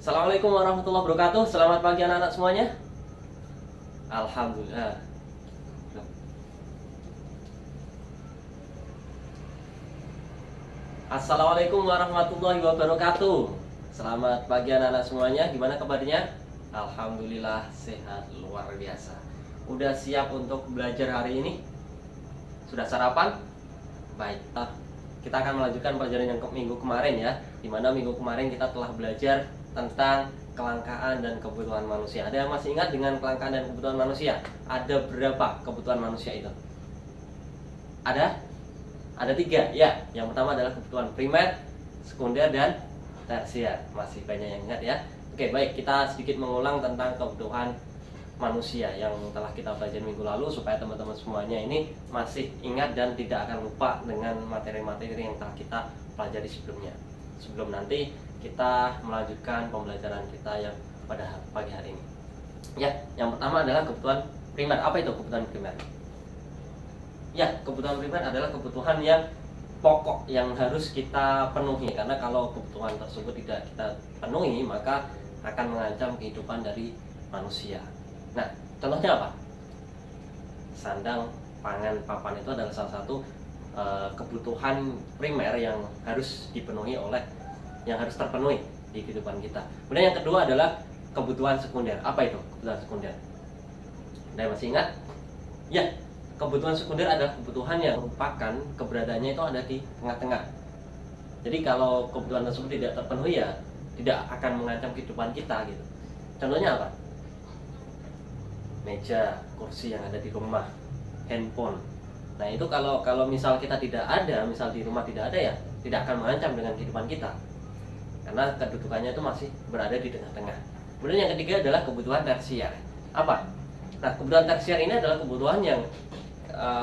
Assalamualaikum warahmatullahi wabarakatuh. Selamat pagi anak-anak semuanya. Alhamdulillah. Assalamualaikum warahmatullahi wabarakatuh. Selamat pagi anak-anak semuanya. Gimana kabarnya? Alhamdulillah sehat luar biasa. Udah siap untuk belajar hari ini? Sudah sarapan? Baik. Kita akan melanjutkan pelajaran yang minggu kemarin ya. Dimana minggu kemarin kita telah belajar tentang kelangkaan dan kebutuhan manusia. Ada yang masih ingat dengan kelangkaan dan kebutuhan manusia? Ada berapa kebutuhan manusia itu? Ada? Ada 3 ya. Yang pertama adalah kebutuhan primer, sekunder, dan tersier. Masih banyak yang ingat ya. Oke, baik, kita sedikit mengulang tentang kebutuhan manusia yang telah kita pelajari minggu lalu, supaya teman-teman semuanya ini masih ingat dan tidak akan lupa dengan materi-materi yang telah kita pelajari sebelumnya. Sebelum nanti kita melanjutkan pembelajaran kita yang pada pagi hari ini. Ya, yang pertama adalah kebutuhan primer. Apa itu kebutuhan primer? Ya, kebutuhan primer adalah kebutuhan yang pokok yang harus kita penuhi, karena kalau kebutuhan tersebut tidak kita penuhi maka akan mengancam kehidupan dari manusia. Nah, contohnya apa? Sandang, pangan, papan itu adalah salah satu kebutuhan primer yang harus dipenuhi yang harus terpenuhi di kehidupan kita. Kemudian yang kedua adalah kebutuhan sekunder. Apa itu kebutuhan sekunder? Anda masih ingat? Ya, kebutuhan sekunder adalah kebutuhan yang merupakan keberadaannya itu ada di tengah-tengah. Jadi kalau kebutuhan tersebut tidak terpenuhi ya tidak akan mengancam kehidupan kita gitu. Contohnya apa? Meja, kursi yang ada di rumah, handphone. Nah itu kalau misal kita tidak ada, misal di rumah tidak ada ya tidak akan mengancam dengan kehidupan kita, karena kedudukannya itu masih berada di tengah-tengah. Kemudian yang ketiga adalah kebutuhan tersier. Apa? Nah, kebutuhan tersier ini adalah kebutuhan yang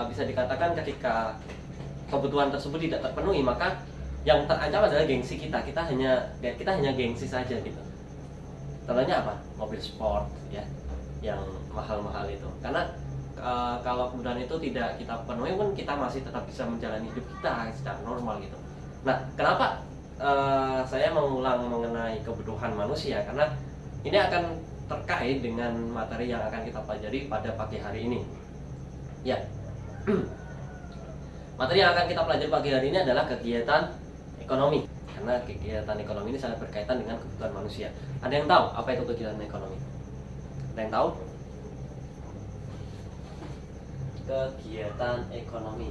bisa dikatakan ketika kebutuhan tersebut tidak terpenuhi maka yang terancam adalah gengsi kita. Kita hanya gengsi saja gitu. Contohnya apa? Mobil sport ya, yang mahal-mahal itu. Karena kalau kebutuhan itu tidak kita penuhi pun kita masih tetap bisa menjalani hidup kita secara normal gitu. Nah, kenapa saya mengulang mengenai kebutuhan manusia? Karena ini akan terkait dengan materi yang akan kita pelajari pada pagi hari ini. Ya, materi yang akan kita pelajari pagi hari ini adalah kegiatan ekonomi. Karena kegiatan ekonomi ini sangat berkaitan dengan kebutuhan manusia. Ada yang tahu apa itu kegiatan ekonomi? Ada yang tahu? Kegiatan ekonomi.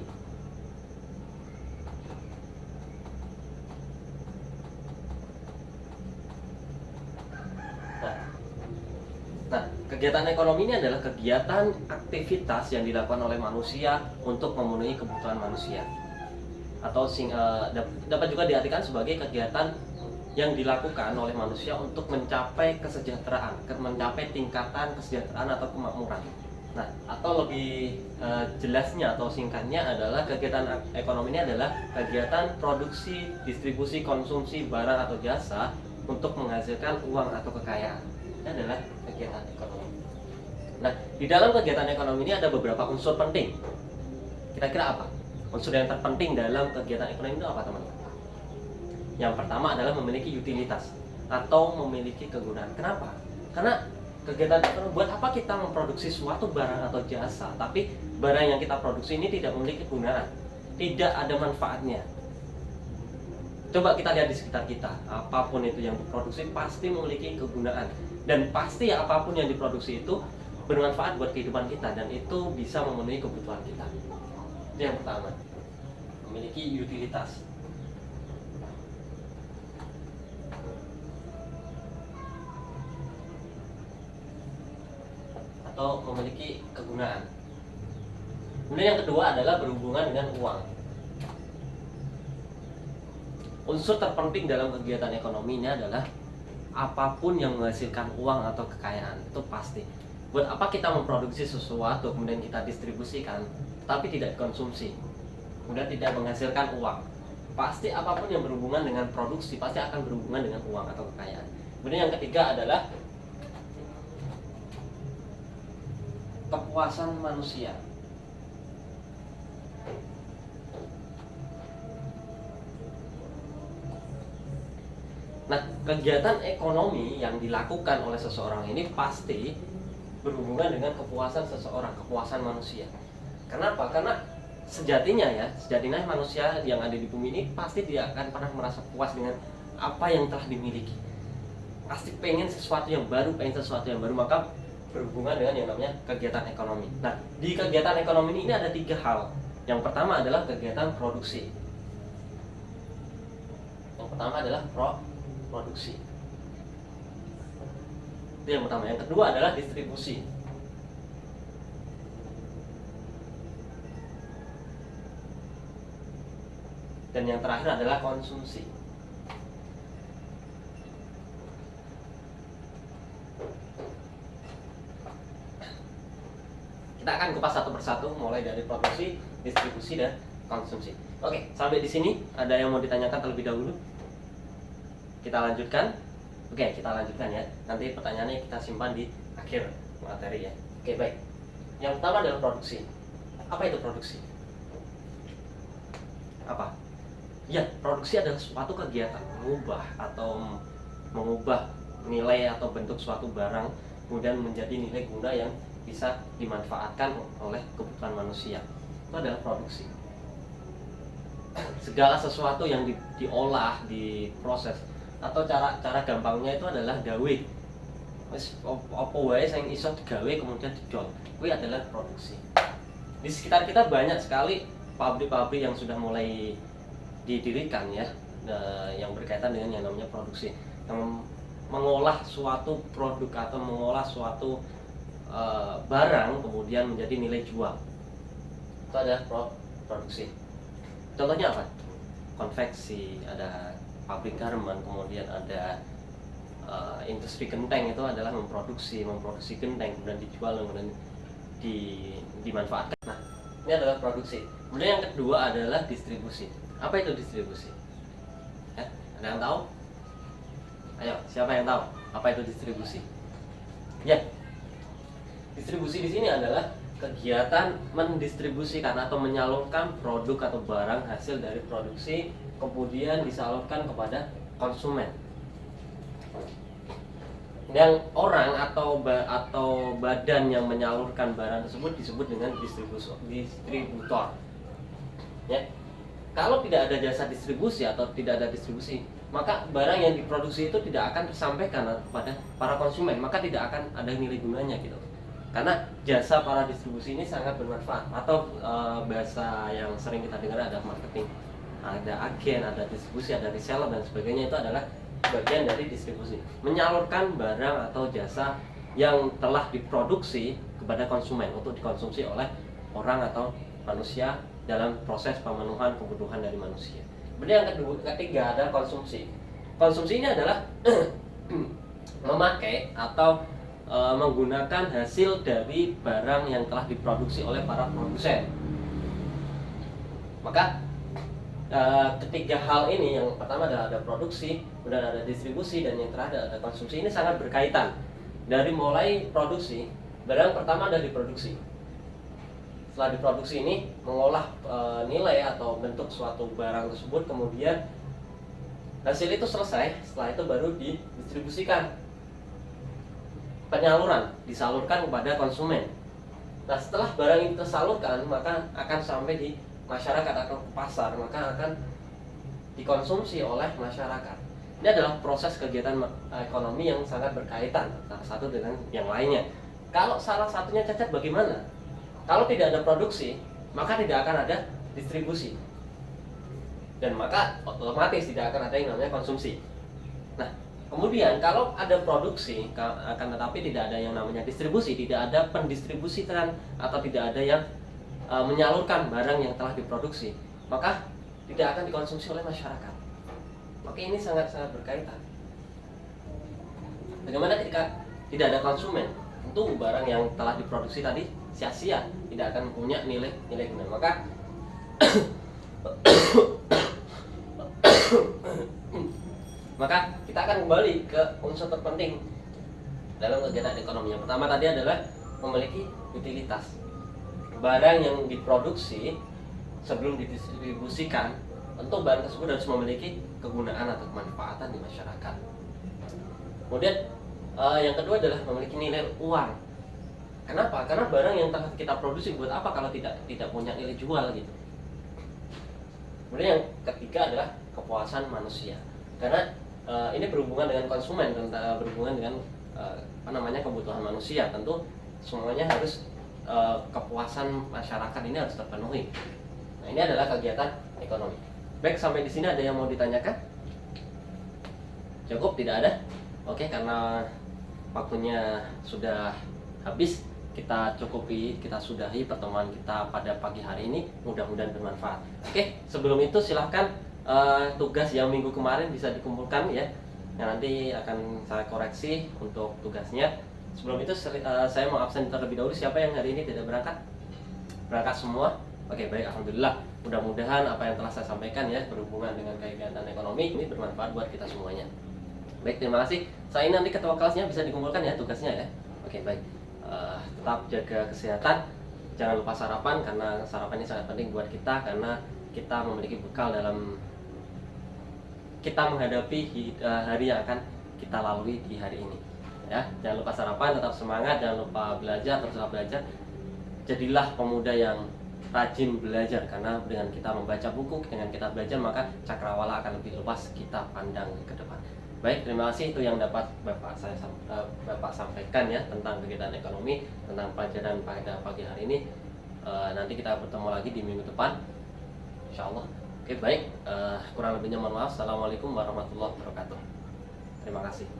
Nah, kegiatan ekonomi ini adalah kegiatan aktivitas yang dilakukan oleh manusia untuk memenuhi kebutuhan manusia. Atau dapat juga diartikan sebagai kegiatan yang dilakukan oleh manusia untuk mencapai kesejahteraan, mencapai tingkatan kesejahteraan atau kemakmuran. Nah, atau lebih jelasnya atau singkatnya adalah kegiatan ekonomi ini adalah kegiatan produksi, distribusi, konsumsi barang atau jasa untuk menghasilkan uang atau kekayaan. Ini adalah kegiatan ekonomi. Nah, di dalam kegiatan ekonomi ini ada beberapa unsur penting. Kira-kira apa? Unsur yang terpenting dalam kegiatan ekonomi itu apa, teman-teman? Yang pertama adalah memiliki utilitas atau memiliki kegunaan. Kenapa? Karena kegiatan ekonomi, buat apa kita memproduksi suatu barang atau jasa tapi barang yang kita produksi ini tidak memiliki kegunaan, tidak ada manfaatnya. Coba kita lihat di sekitar kita, apapun itu yang diproduksi pasti memiliki kegunaan, dan pasti apapun yang diproduksi itu bermanfaat buat kehidupan kita dan itu bisa memenuhi kebutuhan kita. Itu yang pertama, memiliki utilitas. Atau memiliki kegunaan. Kemudian yang kedua adalah berhubungan dengan uang. Unsur terpenting dalam kegiatan ekonomi ini adalah apapun yang menghasilkan uang atau kekayaan itu pasti. Buat apa kita memproduksi sesuatu kemudian kita distribusikan tapi tidak konsumsi, kemudian tidak menghasilkan uang? Pasti apapun yang berhubungan dengan produksi pasti akan berhubungan dengan uang atau kekayaan. Kemudian yang ketiga adalah kepuasan manusia. Nah, kegiatan ekonomi yang dilakukan oleh seseorang ini pasti berhubungan dengan kepuasan seseorang, kepuasan manusia. Kenapa? Karena sejatinya manusia yang ada di bumi ini pasti tidak akan pernah merasa puas dengan apa yang telah dimiliki. Pasti pengen sesuatu yang baru, maka berhubungan dengan yang namanya kegiatan ekonomi. Nah, di kegiatan ekonomi ini ada 3 hal. Yang pertama adalah kegiatan produksi. Yang pertama adalah produksi. Itu yang pertama. Yang kedua adalah distribusi. Dan yang terakhir adalah konsumsi. Kita akan kupas satu persatu mulai dari produksi, distribusi, dan konsumsi. Oke, sampai di sini ada yang mau ditanyakan terlebih dahulu? Kita lanjutkan. Oke, kita lanjutkan ya. Nanti pertanyaannya kita simpan di akhir materi ya. Oke, baik. Yang pertama adalah produksi. Apa itu produksi? Apa? Ya, produksi adalah suatu kegiatan mengubah nilai atau bentuk suatu barang kemudian menjadi nilai guna yang bisa dimanfaatkan oleh kebutuhan manusia. Itu adalah produksi. Segala sesuatu yang diolah, diproses, atau cara gampangnya itu adalah gawe. Wis apa wae sing iso digawe kemudian didol. Itu adalah produksi. Di sekitar kita banyak sekali pabrik-pabrik yang sudah mulai didirikan ya, yang berkaitan dengan yang namanya produksi, yang mengolah suatu produk atau mengolah suatu barang kemudian menjadi nilai jual. Itu adalah produksi. Contohnya apa? Konveksi, ada pabrik garment, kemudian ada industri genteng, itu adalah memproduksi genteng kemudian dijual kemudian dimanfaatkan. Nah, ini adalah produksi. Kemudian yang kedua adalah distribusi. Apa itu distribusi? Ada yang tahu? Ayo, siapa yang tahu apa itu distribusi? Ya, distribusi di sini adalah kegiatan mendistribusikan atau menyalurkan produk atau barang hasil dari produksi kemudian disalurkan kepada konsumen. Yang orang atau badan yang menyalurkan barang tersebut disebut dengan distributor. Ya. Kalau tidak ada jasa distribusi atau tidak ada distribusi, maka barang yang diproduksi itu tidak akan tersampaikan kepada para konsumen, maka tidak akan ada nilai gunanya gitu. Karena jasa para distribusi ini sangat bermanfaat. Atau bahasa yang sering kita dengar ada marketing, ada agen, ada distribusi, ada reseller dan sebagainya, itu adalah bagian dari distribusi. Menyalurkan barang atau jasa yang telah diproduksi kepada konsumen untuk dikonsumsi oleh orang atau manusia dalam proses pemenuhan kebutuhan dari manusia. Kemudian yang ketiga adalah konsumsi. Konsumsi ini adalah memakai atau menggunakan hasil dari barang yang telah diproduksi oleh para produsen. Maka ketiga hal ini, yang pertama adalah ada produksi, kemudian ada distribusi, dan yang terakhir ada konsumsi. Ini sangat berkaitan. Dari mulai produksi, barang pertama ada diproduksi. Setelah diproduksi ini mengolah nilai atau bentuk suatu barang tersebut, kemudian hasil itu selesai, setelah itu baru didistribusikan. Penyaluran, disalurkan kepada konsumen. Nah, setelah barang ini tersalurkan, maka akan sampai di masyarakat atau ke pasar, maka akan dikonsumsi oleh masyarakat. Ini adalah proses kegiatan ekonomi yang sangat berkaitan antara satu dengan yang lainnya. Kalau salah satunya cacat bagaimana? Kalau tidak ada produksi, maka tidak akan ada distribusi. Dan maka otomatis tidak akan ada yang namanya konsumsi. Nah, kemudian kalau ada produksi, akan tetapi tidak ada yang namanya distribusi, tidak ada pendistribusian atau tidak ada yang menyalurkan barang yang telah diproduksi, maka tidak akan dikonsumsi oleh masyarakat. Maka ini sangat-sangat berkaitan. Bagaimana ketika tidak ada konsumen? Tentu barang yang telah diproduksi tadi sia-sia, tidak akan punya nilai guna. Maka kita akan kembali ke unsur terpenting dalam kegiatan ekonomi. Yang pertama tadi adalah memiliki utilitas. Barang yang diproduksi sebelum didistribusikan, tentu barang tersebut harus memiliki kegunaan atau kemanfaatan di masyarakat. Kemudian yang kedua adalah memiliki nilai uang. Kenapa? Karena barang yang telah kita produksi buat apa kalau tidak punya nilai jual gitu. Kemudian yang ketiga adalah kepuasan manusia. Karena ini berhubungan dengan konsumen dan berhubungan dengan kebutuhan manusia. Tentu semuanya harus kepuasan masyarakat ini harus terpenuhi. Nah, ini adalah kegiatan ekonomi. Baik, sampai di sini ada yang mau ditanyakan? Cukup, tidak ada? Oke, karena waktunya sudah habis, kita sudahi pertemuan kita pada pagi hari ini. Mudah-mudahan bermanfaat. Oke, sebelum itu silahkan tugas yang minggu kemarin bisa dikumpulkan ya. Yang nanti akan saya koreksi untuk tugasnya. Sebelum itu saya mau absen terlebih dahulu. Siapa yang hari ini tidak berangkat? Berangkat semua? Oke, baik, alhamdulillah. Mudah-mudahan apa yang telah saya sampaikan ya berhubungan dengan kegiatan ekonomi ini bermanfaat buat kita semuanya. Baik, terima kasih. Saya nanti ketua kelasnya bisa dikumpulkan ya tugasnya ya. Oke, baik. Tetap jaga kesehatan. Jangan lupa sarapan, karena sarapan ini sangat penting buat kita, karena kita memiliki bekal dalam kita menghadapi hari yang akan kita lalui di hari ini. Ya, jangan lupa sarapan, tetap semangat, jangan lupa belajar, teruslah belajar. Jadilah pemuda yang rajin belajar, karena dengan kita membaca buku, dengan kita belajar, maka cakrawala akan lebih luas kita pandang ke depan. Baik, terima kasih. Itu yang dapat Bapak sampaikan ya tentang kegiatan ekonomi, tentang pelajaran pada pagi hari ini. Nanti kita bertemu lagi di minggu depan, insya Allah. Oke, baik. Kurang lebihnya mohon maaf. Assalamualaikum warahmatullahi wabarakatuh. Terima kasih.